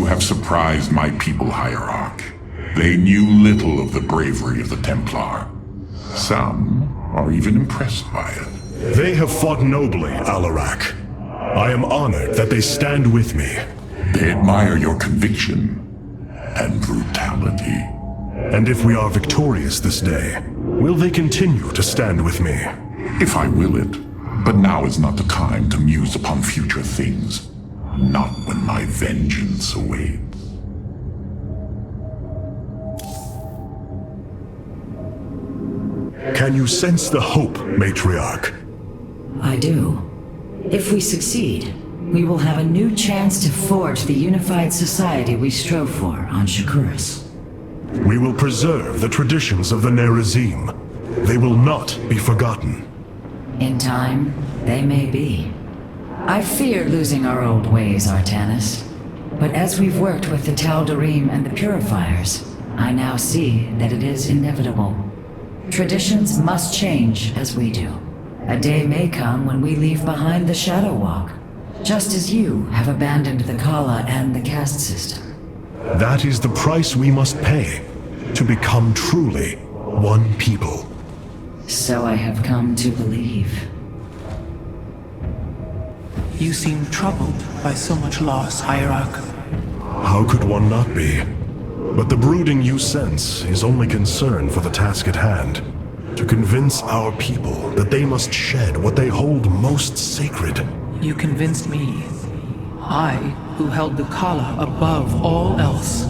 have surprised my people, Hierarch. They knew little of the bravery of the Templar. Some are even impressed by it. They have fought nobly, Alarak. I am honored that they stand with me. They admire your conviction and brutality. And if we are victorious this day, will they continue to stand with me? If I will it. But now is not the time to muse upon future things. Not when my vengeance awaits. Can you sense the hope, Matriarch? I do. If we succeed, we will have a new chance to forge the unified society we strove for on Shakuras. We will preserve the traditions of the Nerazim. They will not be forgotten. In time, they may be. I fear losing our old ways, Artanis. But as we've worked with the Tal'Darim and the Purifiers, I now see that it is inevitable. Traditions must change as we do. A day may come when we leave behind the Shadow Walk, just as you have abandoned the Kala and the caste system. That is the price we must pay to become truly one people. So I have come to believe. You seem troubled by so much loss, Hierarch. How could one not be? But the brooding you sense is only concern for the task at hand. To convince our people that they must shed what they hold most sacred. You convinced me. I, who held the Kala above all else.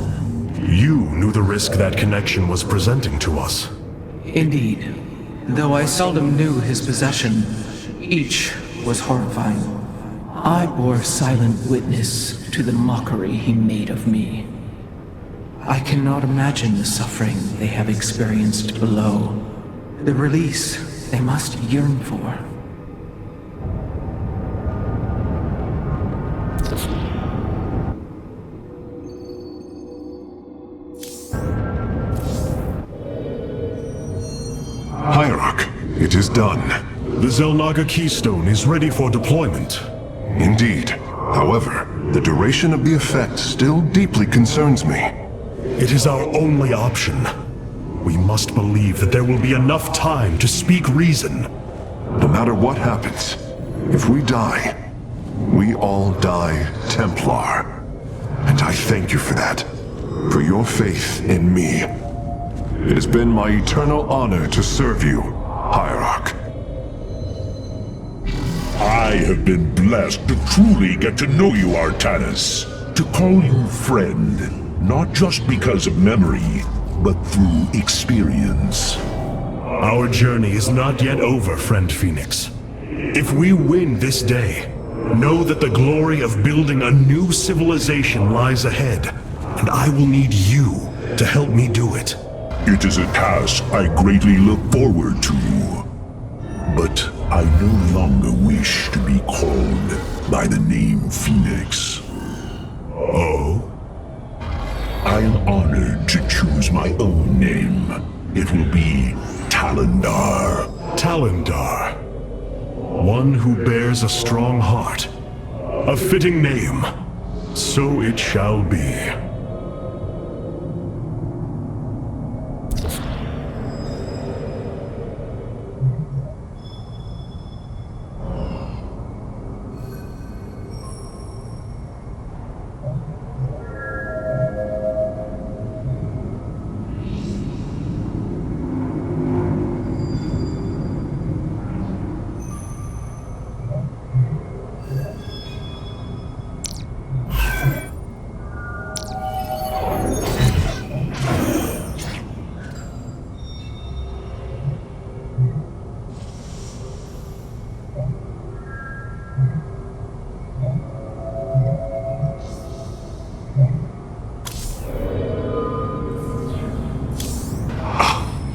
You knew the risk that connection was presenting to us. Indeed. Though I seldom knew his possession, each was horrifying. I bore silent witness to the mockery he made of me. I cannot imagine the suffering they have experienced below. The release they must yearn for. Hierarch, it is done. The Xel'Naga Keystone is ready for deployment. Indeed. However, the duration of the effect still deeply concerns me. It is our only option. We must believe that there will be enough time to speak reason. No matter what happens, if we die, we all die Templar. And I thank you for that. For your faith in me. It has been my eternal honor to serve you, Hierarch. I have been blessed to truly get to know you, Artanis. To call you friend, not just because of memory, but through experience. Our journey is not yet over, friend Phoenix. If we win this day, know that the glory of building a new civilization lies ahead, and I will need you to help me do it. It is a task I greatly look forward to. But I no longer wish to be called by the name Phoenix. Oh? I am honored to choose my own name. It will be Talendar. Talendar. One who bears a strong heart. A fitting name. So it shall be.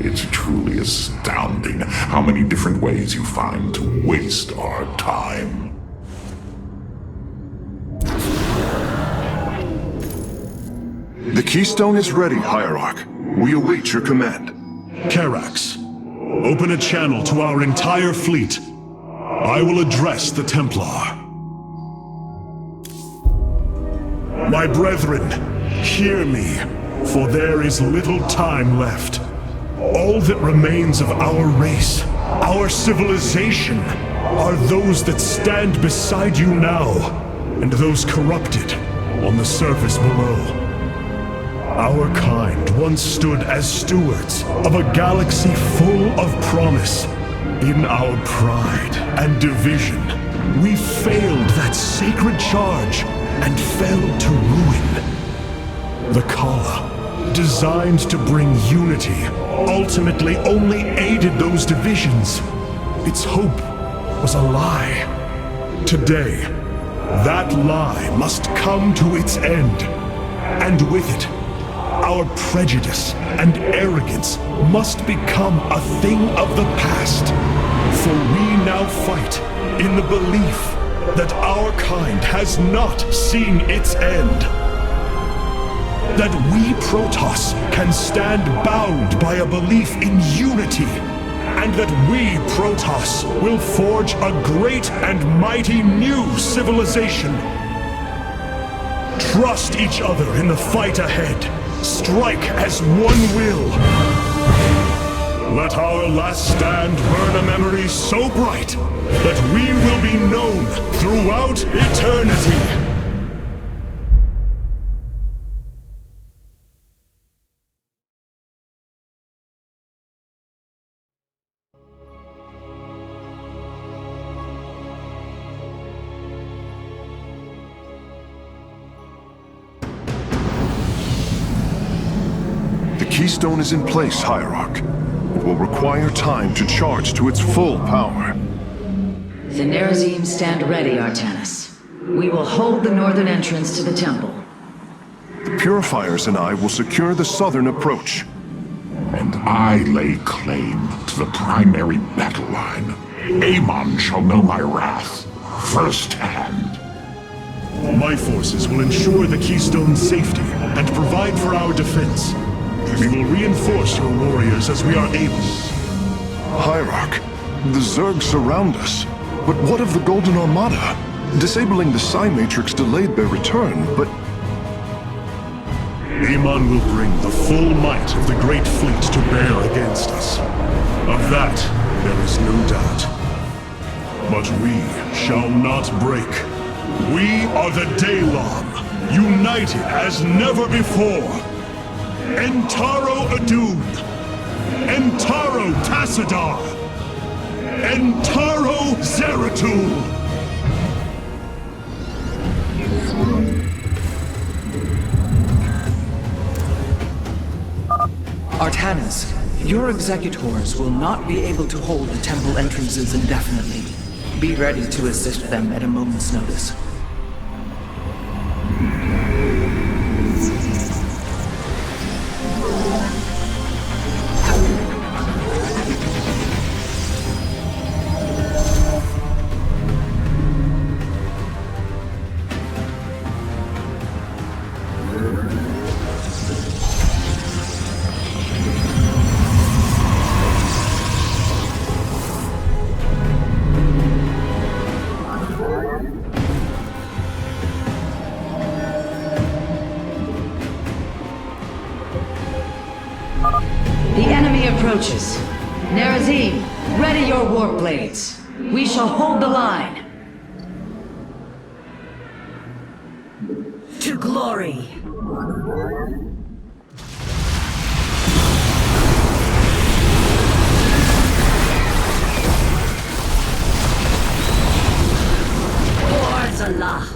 It's truly astounding how many different ways you find to waste our time. The Keystone is ready, Hierarch. We await your command. Karax, open a channel to our entire fleet. I will address the Templar. My brethren, hear me, for there is little time left. All that remains of our race, our civilization, are those that stand beside you now, and those corrupted on the surface below. Our kind once stood as stewards of a galaxy full of promise. In our pride and division, we failed that sacred charge and fell to ruin. The Kala, designed to bring unity, ultimately only aided those divisions. Its hope was a lie. Today, that lie must come to its end. And with it, our prejudice and arrogance must become a thing of the past. For we now fight in the belief that our kind has not seen its end. That we Protoss can stand bound by a belief in unity, and that we Protoss will forge a great and mighty new civilization. Trust each other in the fight ahead. Strike as one will. Let our last stand burn a memory so bright that we will be known throughout eternity. The keystone is in place, Hierarch. It will require time to charge to its full power. The Nerazim stand ready, Artanis. We will hold the northern entrance to the temple. The Purifiers and I will secure the southern approach. And I lay claim to the primary battle line. Amon shall know my wrath firsthand. My forces will ensure the keystone's safety and provide for our defense. We will reinforce your warriors as we are able. Hierarch, the Zerg surround us. But what of the Golden Armada? Disabling the Psi Matrix delayed their return, but... Amon will bring the full might of the Great Fleet to bear against us. Of that, there is no doubt. But we shall not break. We are the Daylon, united as never before. Entaro Adun, Entaro Tassadar, Entaro Zeratul. Artanis, your executors will not be able to hold the temple entrances indefinitely. Be ready to assist them at a moment's notice. The enemy approaches. Nerazim, ready your warp blades. We shall hold the line. To glory. Towards Allah.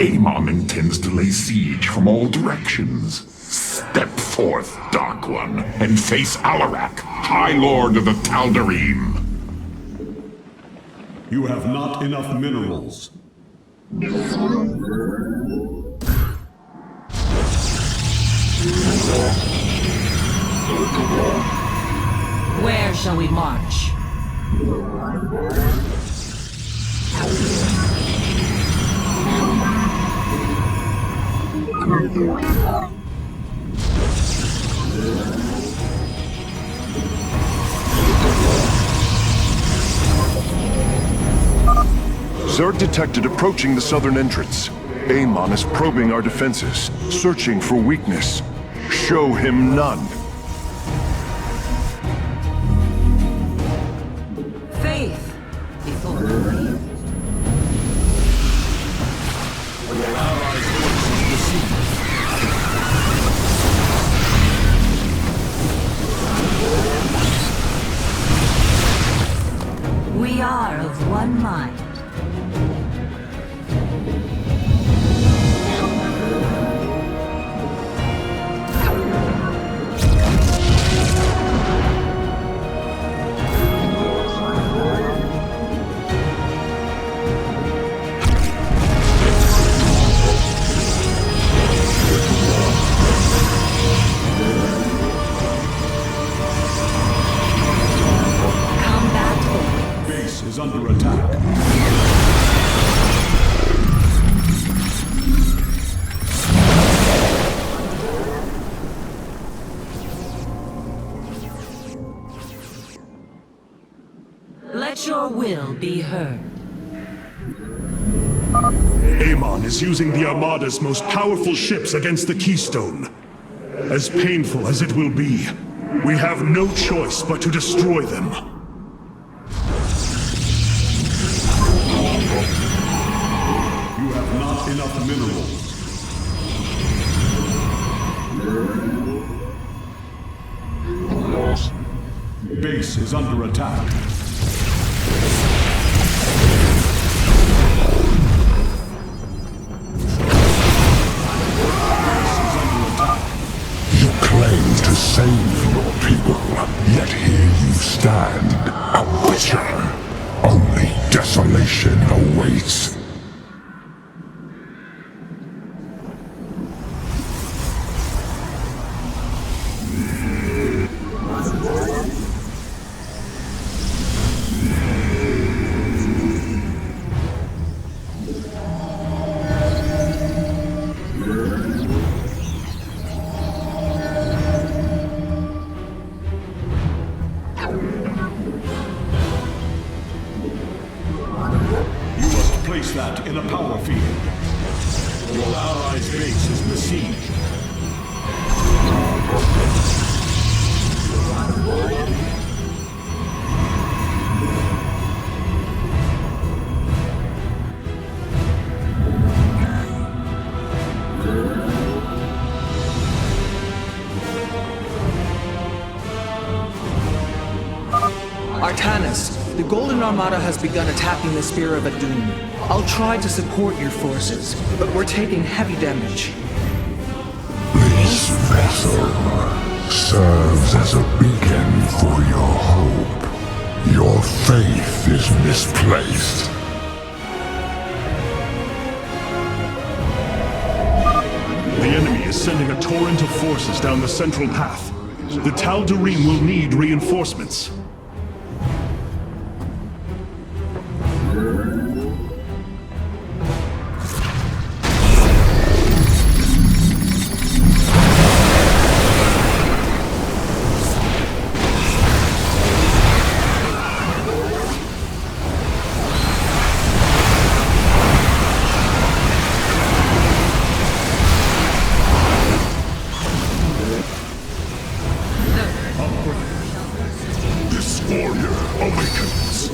Amon intends to lay siege from all directions. Step forth, Dark One, and face Alarak, High Lord of the Tal'Darim. You have not enough minerals. Where shall we march? Zerg detected approaching the southern entrance. Amon is probing our defenses, searching for weakness. Show him none. Faith before belief. We are of one mind. Base is under attack. Let your will be heard. Amon is using the Armada's most powerful ships against the Keystone. As painful as it will be, we have no choice but to destroy them. You have not enough minerals. Base is under attack. You claim to save your people, yet here you stand, a witcher. Only desolation awaits. Place that in a power field. Your allies' base is besieged. Artanis, the Golden Armada has begun attacking the Spear of Adun. I'll try to support your forces, but we're taking heavy damage. This vessel serves as a beacon for your hope. Your faith is misplaced. The enemy is sending a torrent of forces down the central path. The Tal'Darim will need reinforcements. This warrior awakens.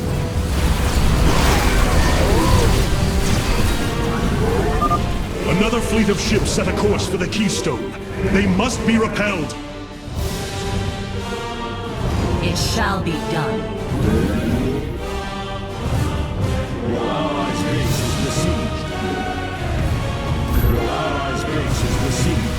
Another fleet of ships set a course for the Keystone. They must be repelled. It shall be done. Your allies' base is besieged. Your allies' base is besieged.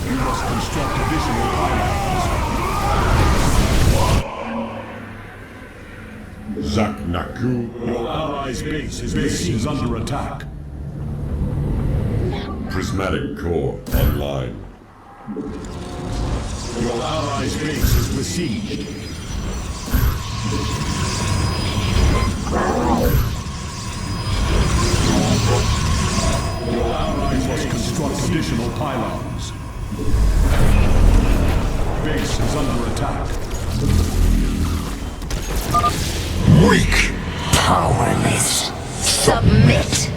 You must construct additional islands. Zaknaku. Your allies' base is under attack. Prismatic core online. Your allies' base is besieged. Your allies must construct additional pylons. Base is under attack. Weak. Powerless. Submit.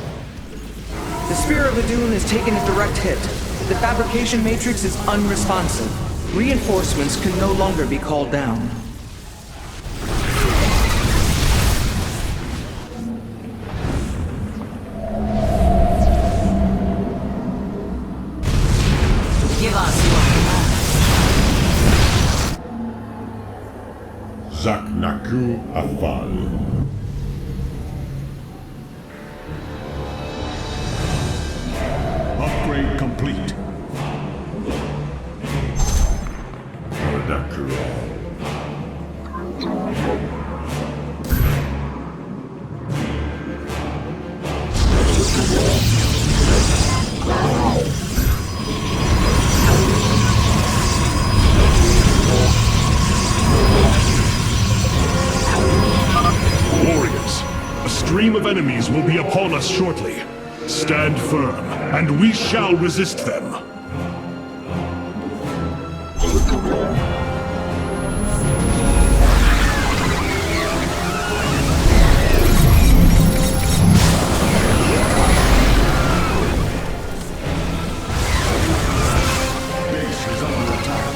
The Spear of Adun has taken a direct hit. The fabrication matrix is unresponsive. Reinforcements can no longer be called down. Give us your Zaknaku Afal. Upgrade complete. Warriors, a stream of enemies will be upon us shortly. Stand firm, and we shall resist them. Base is under attack.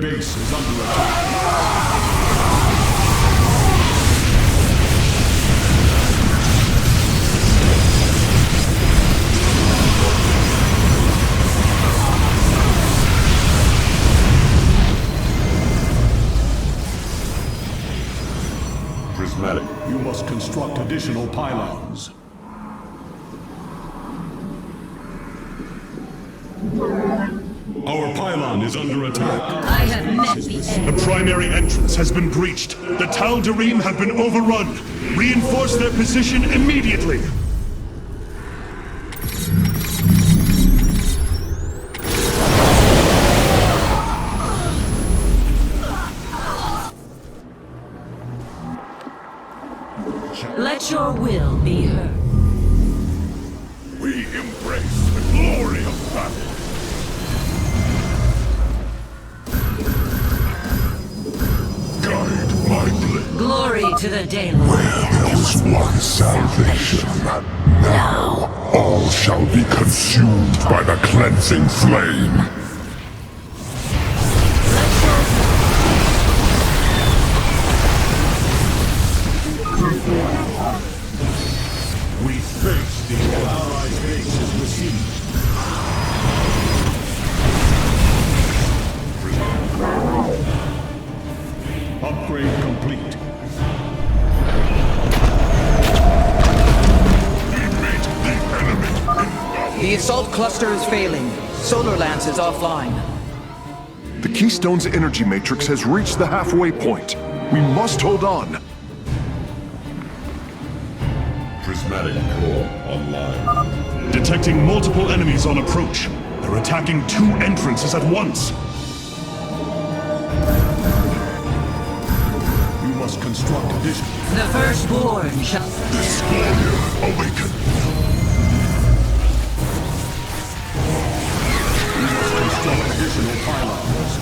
Base is under attack. Prismatic. You must construct additional pylons. Our pylon is under attack. I have met the end. The primary entrance has been breached. The Tal'Darim have been overrun. Reinforce their position immediately. Let your will be heard. We embrace the glory of battle. Guide my blade. Glory to the Daylord. There was once salvation. Now all shall be consumed by the cleansing flame. We face the Allied base is besieged. Upgrade complete. We meet the enemy. The assault cluster is failing. Solar Lance is offline. The Keystone's energy matrix has reached the halfway point. We must hold on. Prismatic core online. Detecting multiple enemies on approach. They're attacking two entrances at once. You must construct additional. The firstborn shall... This warrior awaken. You must construct additional pylons.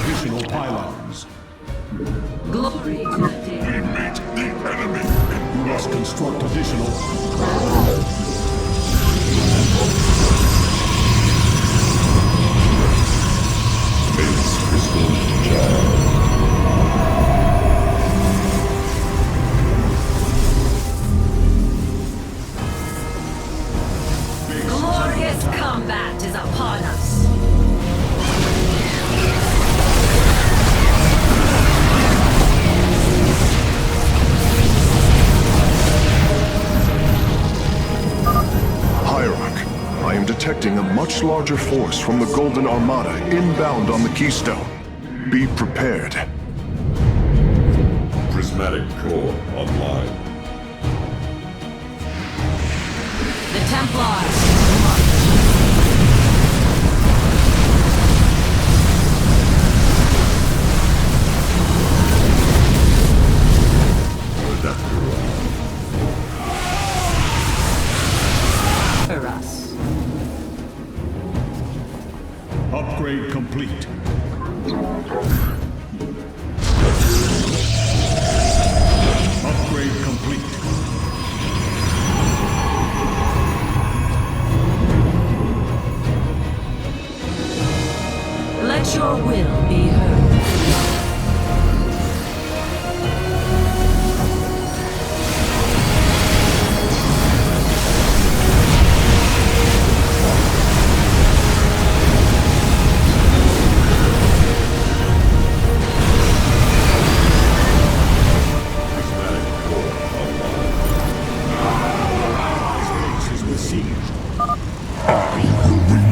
Additional pylons. Glory to the Daylord. We meet the enemy. You must construct additional. much larger force from the Golden Armada inbound on the Keystone. Be prepared. Prismatic core online. The Templars! For us. Upgrade complete. Upgrade complete. Let your will be heard.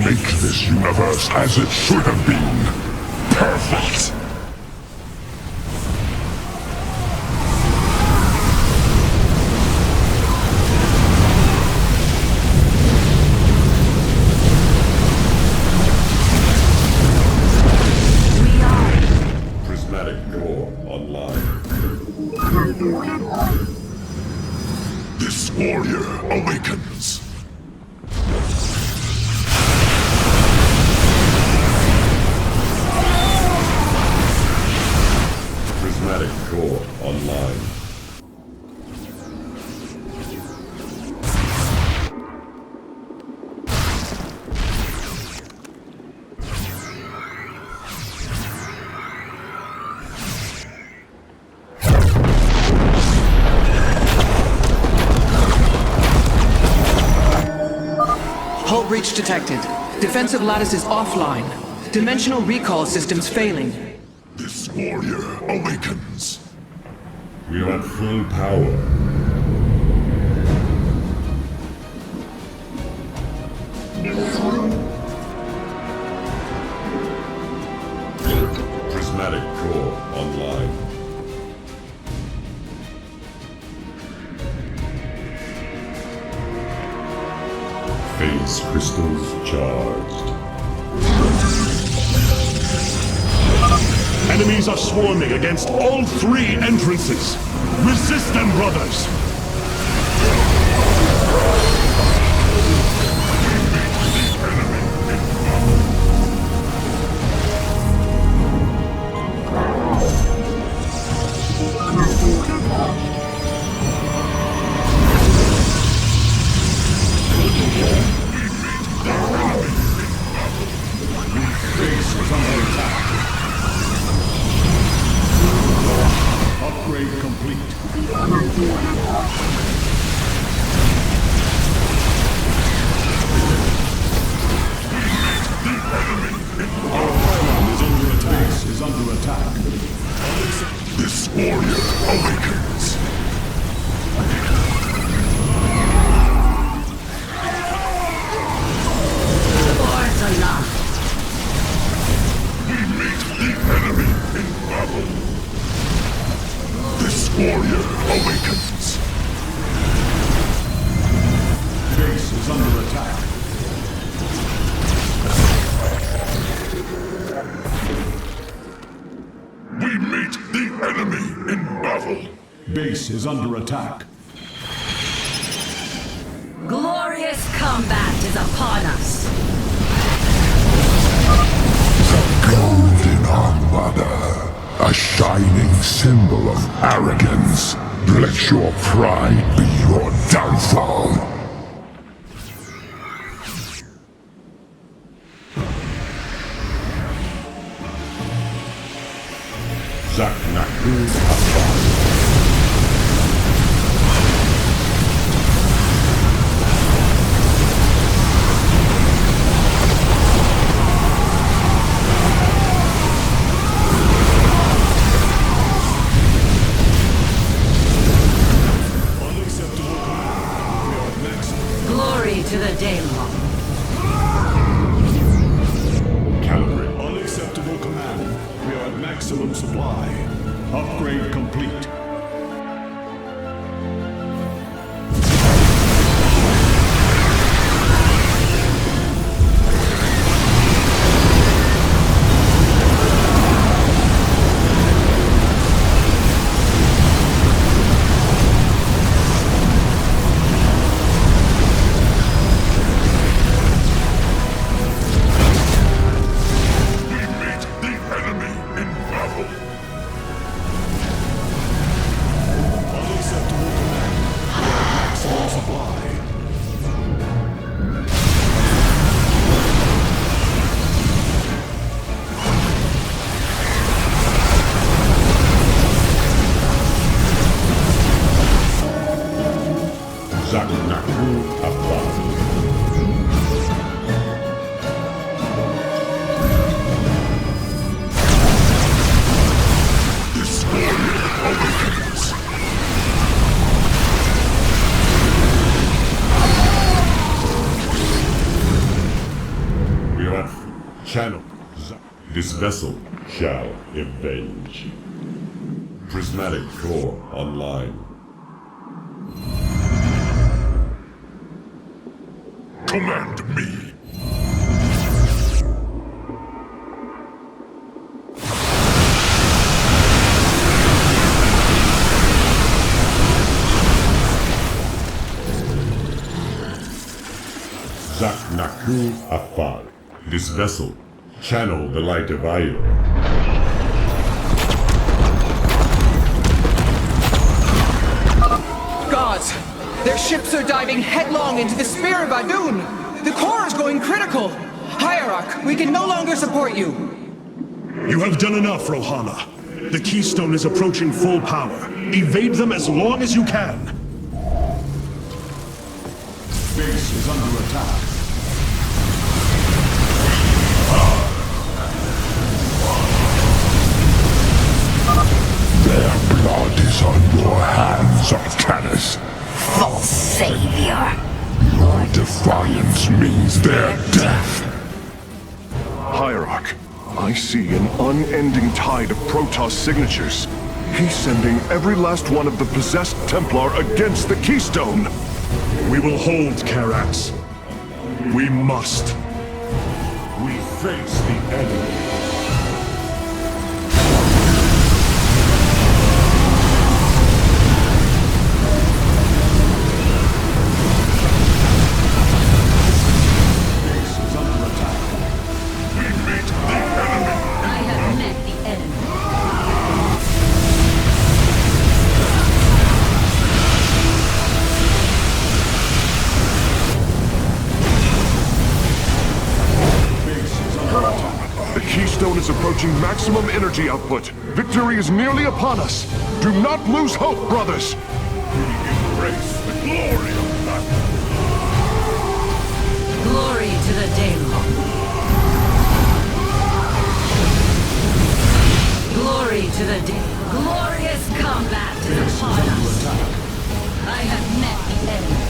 Make this universe as it should have been. Perfect! Prismatic core online. This warrior awakens. Prismatic core online. Hull breach detected. Defensive lattice is offline. Dimensional recall systems failing. This warrior awakens. We are at full power. Prismatic core online. Phase crystals charged. Enemies are swarming against all three entrances. Resist them, brothers! Upgrade complete. Our pylon is under attack. Base is under attack. This warrior awakens. Boards aloft. We meet the enemy in battle. This warrior awakens. Base is under attack. We meet the enemy in battle. Base is under attack. Glorious combat is upon us. Golden Armada, a shining symbol of arrogance. Let your pride be your downfall. Zaknaku. Glory to the Daemon. Upgrade complete. Channel. This vessel shall avenge. Prismatic core online. Command me. Zaknaku Afar. This vessel, channel the light of Aiur. Gods! Their ships are diving headlong into the Spear of Adun! The core is going critical! Hierarch, we can no longer support you! You have done enough, Rohana. The Keystone is approaching full power. Evade them as long as you can. Base is under attack. Their blood is on your hands, Artanis. False savior. Your defiance means their death. Hierarch, I see an unending tide of Protoss signatures. He's sending every last one of the possessed Templar against the Keystone. We will hold Karax. We must. We face the enemy. Keystone is approaching maximum energy output. Victory is nearly upon us. Do not lose hope, brothers. Embrace the glory of battle. Glory to the Daemon. Glory to the Daemon. Glorious combat is upon us. I have met the enemy.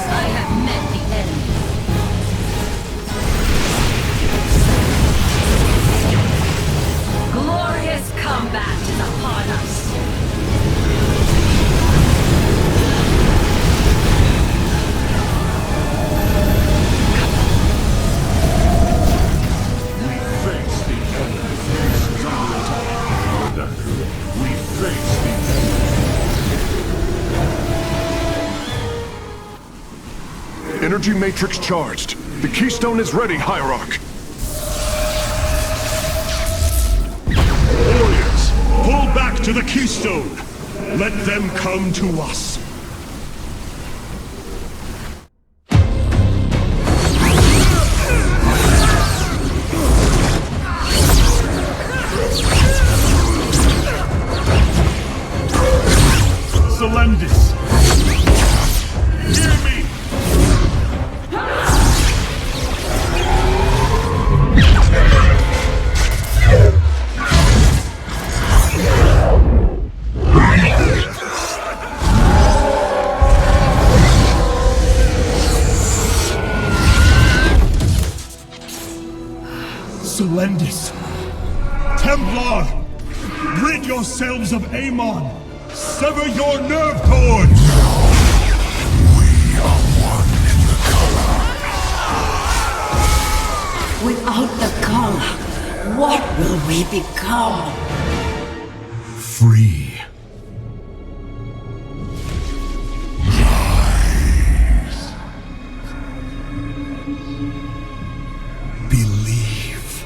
I have met the enemy. Glorious combat is upon us. We face the enemy. Base is under attack. We face the enemy. Energy matrix charged. The Keystone is ready, Hierarch. Warriors, pull back to the Keystone. Let them come to us. Selendis! Hear me! yourselves of Amon! Sever your nerve cords! We are one in the color. Without the color, what will we become? Free. Believe.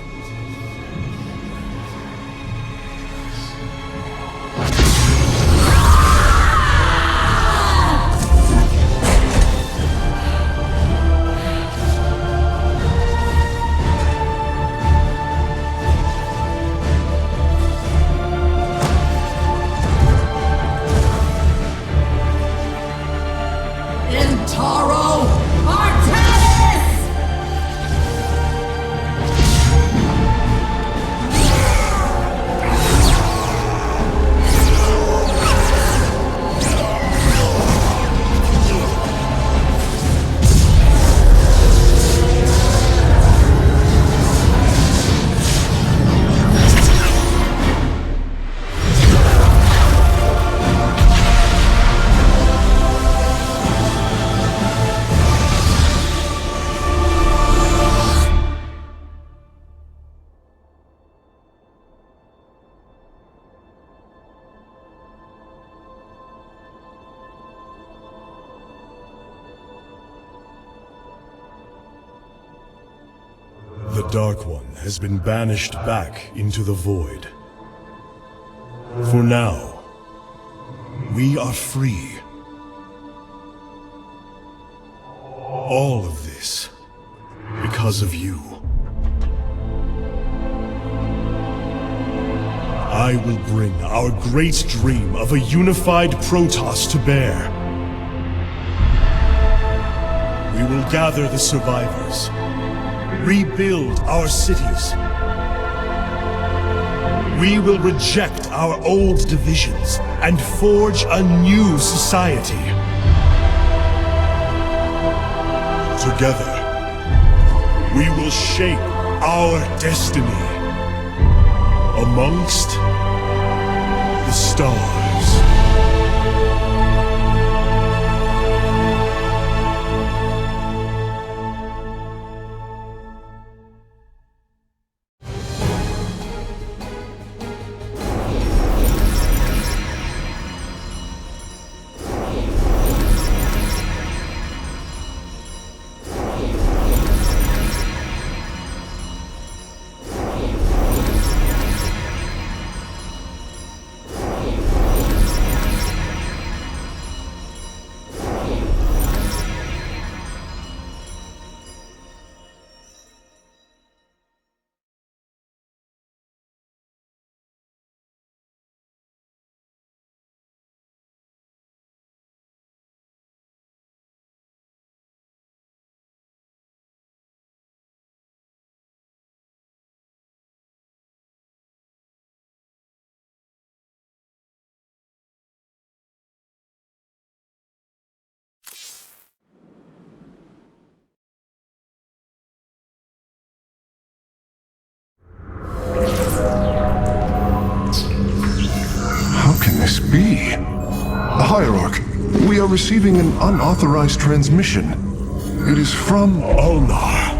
Intaro Artanis! The Dark One has been banished back into the Void. For now, we are free. All of this because of you. I will bring our great dream of a unified Protoss to bear. We will gather the survivors, rebuild our cities. We will reject our old divisions and forge a new society. Together, we will shape our destiny amongst the stars. This be? Hierarch, we are receiving an unauthorized transmission. It is from Ulnar.